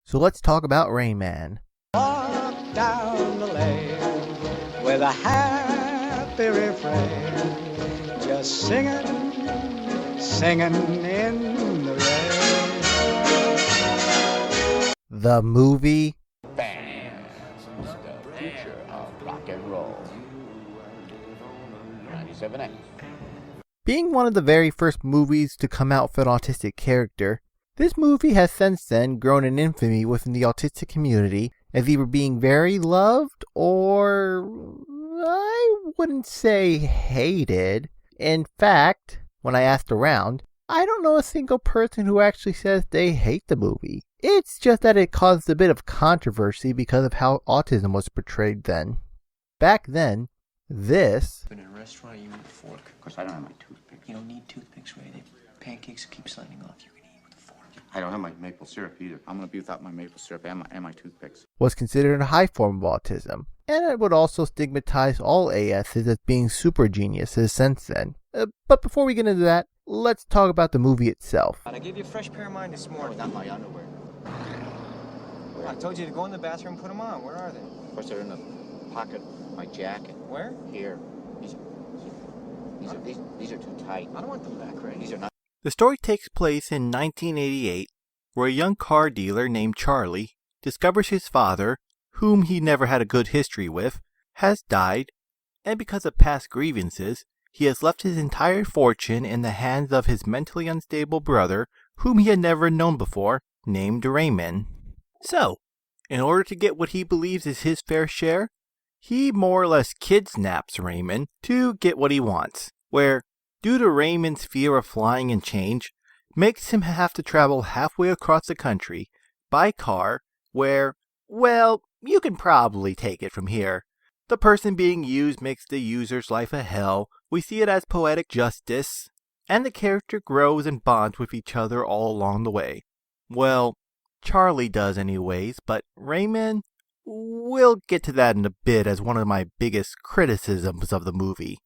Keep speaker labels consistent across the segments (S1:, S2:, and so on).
S1: So let's talk about Rain Man.
S2: Walk down the lane with a happy refrain, just singing, singing in the rain.
S1: The movie
S3: Bam! The future of rock and roll. 97X.
S1: Being one of the very first movies to come out for an autistic character, this movie has since then grown in infamy within the autistic community as either being very loved or, I wouldn't say hated. In fact, when I asked around, I don't know a single person who actually says they hate the movie. It's just that it caused a bit of controversy because of how autism was portrayed then. Back then, this...
S4: In a restaurant, you need a fork.
S3: Of course, I don't have my toothpicks.
S4: You don't need toothpicks, Ray. Pancakes keep sliding off. You can eat with a fork.
S3: I don't have my maple syrup either. I'm going to be without my maple syrup and my toothpicks.
S1: was considered a high form of autism, and it would also stigmatize all ASs as being super geniuses since then. But before we get into that, let's talk about the movie itself.
S4: I gave you a fresh pair of mine this morning.
S3: Not my underwear.
S4: I told you to go in the bathroom and put them on. Where are they?
S3: Of course, they're in the pocket of my jacket.
S4: Where?
S3: Here. These are too tight.
S4: I don't want them back, Ray.
S3: These are not.
S1: The story takes place in 1988, where a young car dealer named Charlie discovers his father, whom he never had a good history with, has died, and because of past grievances, he has left his entire fortune in the hands of his mentally unstable brother, whom he had never known before, named Raymond. So, in order to get what he believes is his fair share, he more or less kidnaps Raymond to get what he wants, where, due to Raymond's fear of flying and change, makes him have to travel halfway across the country by car where, well, you can probably take it from here. The person being used makes the user's life a hell. We see it as poetic justice, and the character grows and bonds with each other all along the way. Well, Charlie does anyways, but Raymond, we'll get to that in a bit as one of my biggest criticisms of the movie.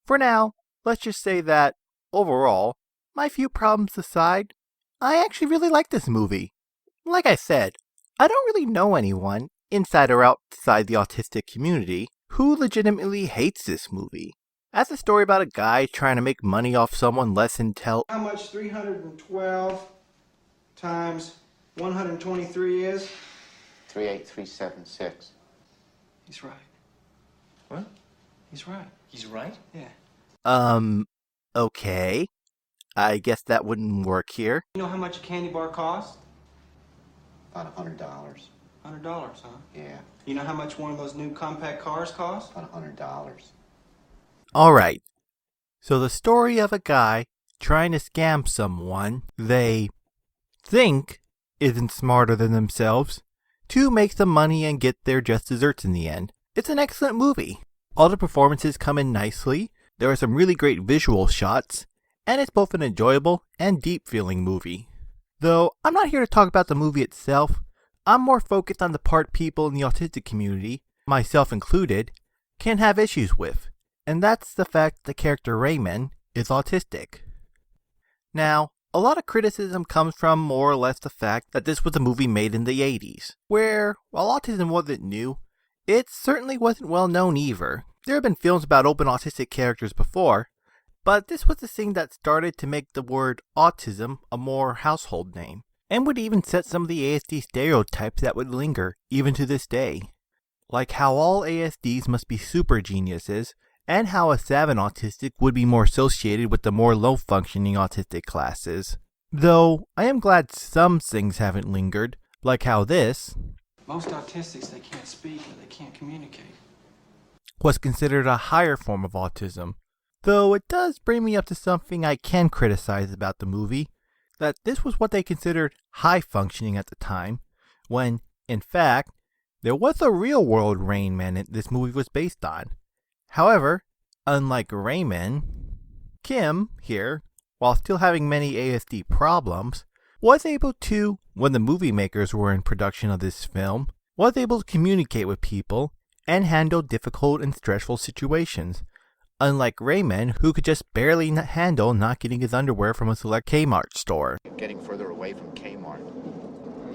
S1: For now, let's just say that, overall, my few problems aside, I actually really like this movie. Like I said, I don't really know anyone, inside or outside the autistic community, who legitimately hates this movie. As a story about a guy trying to make money off someone less intelligent.
S5: How much 312 times 123 is?
S3: 38376.
S5: He's right.
S4: What?
S5: He's right.
S4: He's right?
S5: Yeah.
S1: Okay. I guess that wouldn't work here.
S5: You know how much a candy bar costs?
S3: About $100.
S5: $100, huh?
S3: Yeah,
S5: You know how much one of those new compact cars cost?
S3: about $100.
S1: Alright. So the story of a guy trying to scam someone they think isn't smarter than themselves to make some money and get their just desserts in the end. It's an excellent movie. All the performances come in nicely. There are some really great visual shots, and it's both an enjoyable and deep-feeling movie. Though, I'm not here to talk about the movie itself. I'm more focused on the part people in the autistic community, myself included, can have issues with, and that's the fact the character Raymond is autistic. Now, a lot of criticism comes from more or less the fact that this was a movie made in the 80s, where, while autism wasn't new, it certainly wasn't well known either. There have been films about open autistic characters before, but this was the thing that started to make the word autism a more household name, and would even set some of the ASD stereotypes that would linger even to this day. Like how all ASDs must be super geniuses, and how a savant autistic would be more associated with the more low-functioning autistic classes. Though, I am glad some things haven't lingered, like how this
S5: Most autistics, they can't speak or they can't communicate.
S1: was considered a higher form of autism. Though it does bring me up to something I can criticize about the movie, that this was what they considered high functioning at the time, when, in fact, there was a real-world Rain Man this movie was based on. However, unlike Raymond, Kim, here, while still having many ASD problems, was able to, when the movie makers were in production of this film, was able to communicate with people and handle difficult and stressful situations, unlike Raymond, who could just barely handle not getting his underwear from a select Kmart store.
S3: Getting further away from Kmart.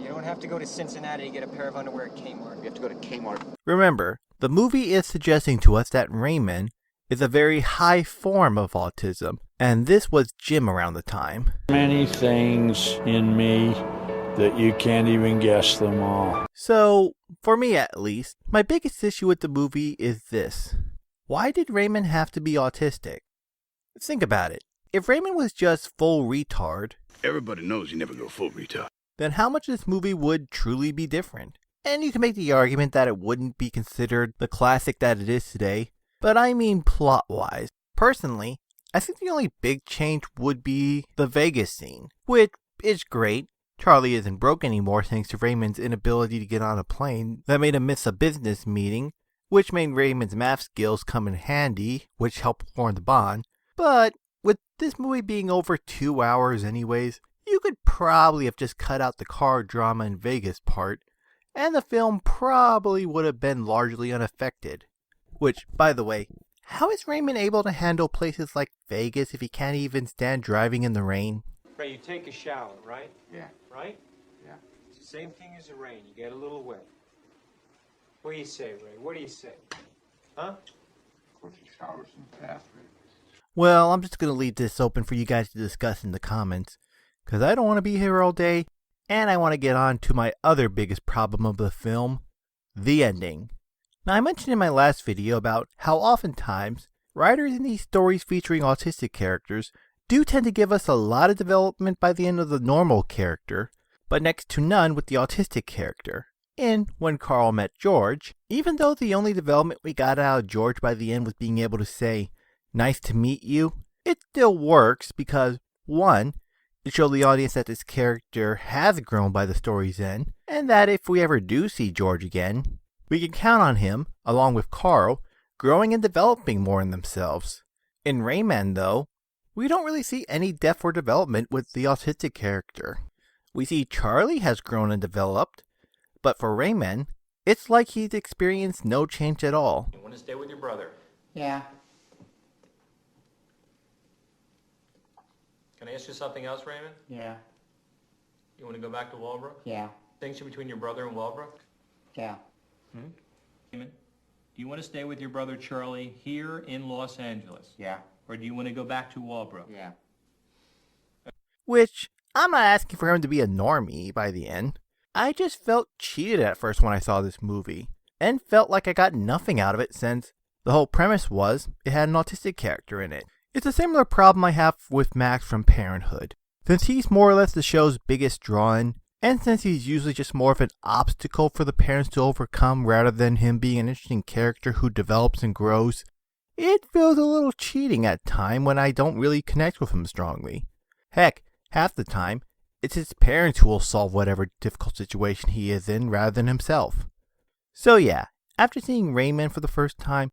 S4: You don't have to go to Cincinnati to get a pair of underwear at Kmart.
S3: You have to go to Kmart.
S1: Remember, the movie is suggesting to us that Raymond is a very high form of autism, and this was Jim around the time.
S6: Many things in me that you can't even guess them all.
S1: So, for me at least, my biggest issue with the movie is this. Why did Raymond have to be autistic? Think about it. If Raymond was just full retard,
S7: everybody knows you never go full retard,
S1: then how much of this movie would truly be different? And you can make the argument that it wouldn't be considered the classic that it is today, but I mean plot-wise. Personally, I think the only big change would be the Vegas scene, which is great. Charlie isn't broke anymore thanks to Raymond's inability to get on a plane that made him miss a business meeting, which made Raymond's math skills come in handy, which helped form the bond. But with this movie being over 2 hours anyways, you could probably have just cut out the car drama in Vegas part, and the film probably would have been largely unaffected. Which, by the way, how is Raymond able to handle places like Vegas if he can't even stand driving in the rain?
S8: Ray, you take a shower, right?
S3: Yeah.
S8: Right?
S3: Yeah.
S8: It's the same thing as the rain. You get a little wet. What do you say, Ray? What do you say? Huh?
S3: Of course, he showers in the bathroom.
S1: Well, I'm just going to leave this open for you guys to discuss in the comments, because I don't want to be here all day, and I want to get on to my other biggest problem of the film, the ending. Now, I mentioned in my last video about how oftentimes writers in these stories featuring autistic characters do tend to give us a lot of development by the end of the normal character, but next to none with the autistic character. In When Carl Met George, even though the only development we got out of George by the end was being able to say, "Nice to meet you," it still works because, one, it showed the audience that this character has grown by the story's end, and that if we ever do see George again, we can count on him, along with Carl, growing and developing more in themselves. In Rayman, though, we don't really see any depth or development with the autistic character. We see Charlie has grown and developed, but for Rayman, it's like he's experienced no change at all.
S9: You want to stay with your brother?
S10: Yeah.
S9: Can I ask you something else, Raymond?
S10: Yeah.
S9: You want to go back to Walbrook?
S10: Yeah.
S9: Distinction between your brother and Walbrook?
S10: Yeah.
S9: Raymond, do you want to stay with your brother Charlie here in Los Angeles?
S10: Yeah.
S9: Or do you want to go back to Walbrook?
S10: Yeah.
S1: Which, I'm not asking for him to be a normie by the end. I just felt cheated at first when I saw this movie, and felt like I got nothing out of it since the whole premise was it had an autistic character in it. It's a similar problem I have with Max from Parenthood. Since he's more or less the show's biggest draw-in, and since he's usually just more of an obstacle for the parents to overcome rather than him being an interesting character who develops and grows, it feels a little cheating at time when I don't really connect with him strongly. Heck, half the time, it's his parents who will solve whatever difficult situation he is in rather than himself. So yeah, after seeing Rayman for the first time,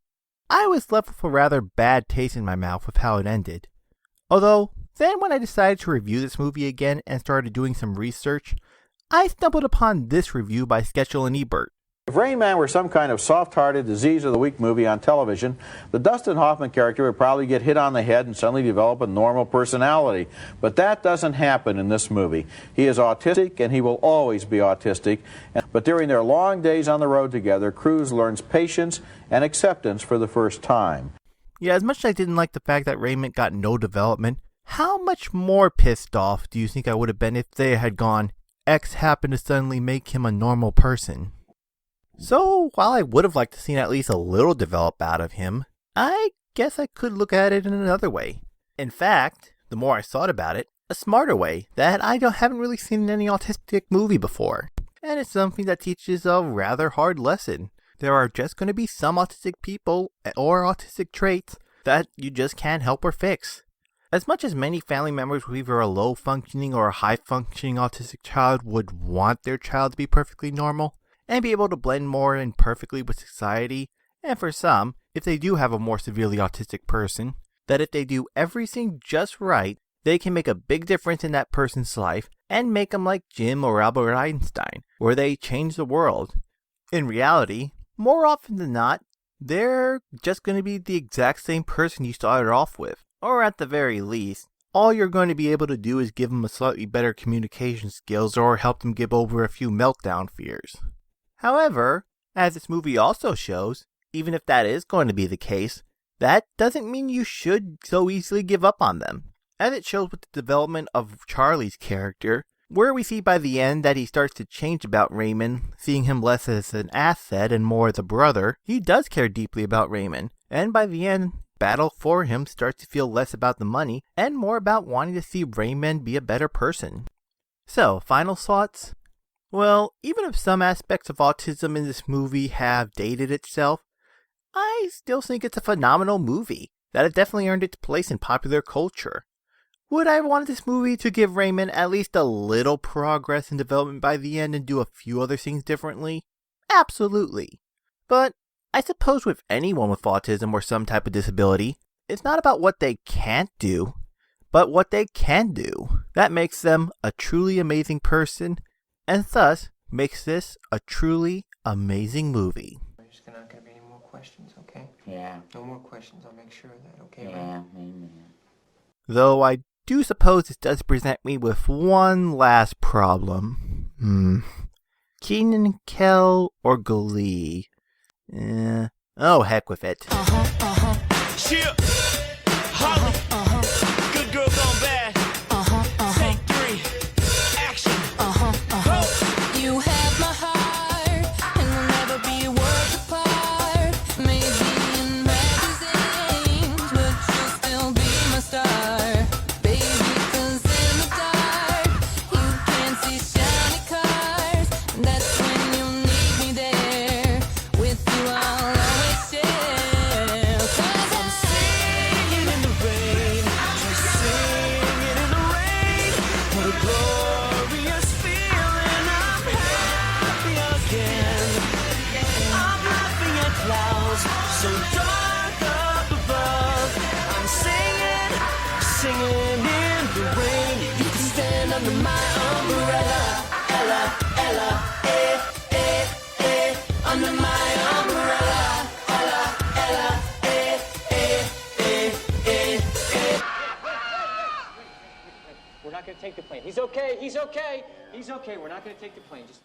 S1: I was left with a rather bad taste in my mouth with how it ended. Although, then when I decided to review this movie again and started doing some research, I stumbled upon this review by Sketchel and Ebert.
S11: If Rain Man were some kind of soft-hearted, disease of the week movie on television, the Dustin Hoffman character would probably get hit on the head and suddenly develop a normal personality. But that doesn't happen in this movie. He is autistic, and he will always be autistic. But during their long days on the road together, Cruz learns patience and acceptance for the first time.
S1: Yeah, as much as I didn't like the fact that Raymond got no development, how much more pissed off do you think I would have been if they had gone, X happened to suddenly make him a normal person? So, while I would have liked to see at least a little develop out of him, I guess I could look at it in another way. In fact, the more I thought about it, a smarter way that I haven't really seen in any autistic movie before. And it's something that teaches a rather hard lesson. There are just going to be some autistic people or autistic traits that you just can't help or fix. As much as many family members with either a low-functioning or a high-functioning autistic child would want their child to be perfectly normal, and be able to blend more and perfectly with society, and for some, if they do have a more severely autistic person, that if they do everything just right, they can make a big difference in that person's life and make them like Jim or Albert Einstein, where they change the world. In reality, more often than not, they're just going to be the exact same person you started off with, or at the very least, all you're going to be able to do is give them a slightly better communication skills or help them get over a few meltdown fears. However, as this movie also shows, even if that is going to be the case, that doesn't mean you should so easily give up on them. As it shows with the development of Charlie's character, where we see by the end that he starts to change about Raymond, seeing him less as an asset and more as a brother, he does care deeply about Raymond, and by the end, battle for him starts to feel less about the money and more about wanting to see Raymond be a better person. So, final thoughts? Well, even if some aspects of autism in this movie have dated itself, I still think it's a phenomenal movie, that it definitely earned its place in popular culture. Would I want this movie to give Raymond at least a little progress in development by the end and do a few other things differently? Absolutely. But I suppose with anyone with autism or some type of disability, it's not about what they can't do, but what they can do. That makes them a truly amazing person, and thus makes this a truly amazing movie.
S4: There's not going to be any more questions, okay?
S3: Yeah.
S4: No more questions. I'll make sure of that, okay?
S3: Yeah.
S4: Ray?
S1: Though I do suppose this does present me with one last problem. Keenan Kel or Glee? Oh, heck with it.
S10: Shit. Holly. Good girl gone bad. Take 3. Action.
S12: You have my heart, and we'll never be worlds apart. Maybe in magazines, but you'll still be my star. Baby, 'cause in the dark, you can't see shiny cars. That's when you'll need me there. With you, I'll always share. 'Cause I'm
S10: Singing in the rain. Just singing in the rain. What a glorious feeling. I'm happy again. I'm laughing at clouds so dark up above. I'm singing in the rain. You can stand under my umbrella. Ella, Ella, under my umbrella. Ella, Ella,
S8: We're not going to take the plane. He's okay. He's okay. He's okay. We're not going to take the plane. Just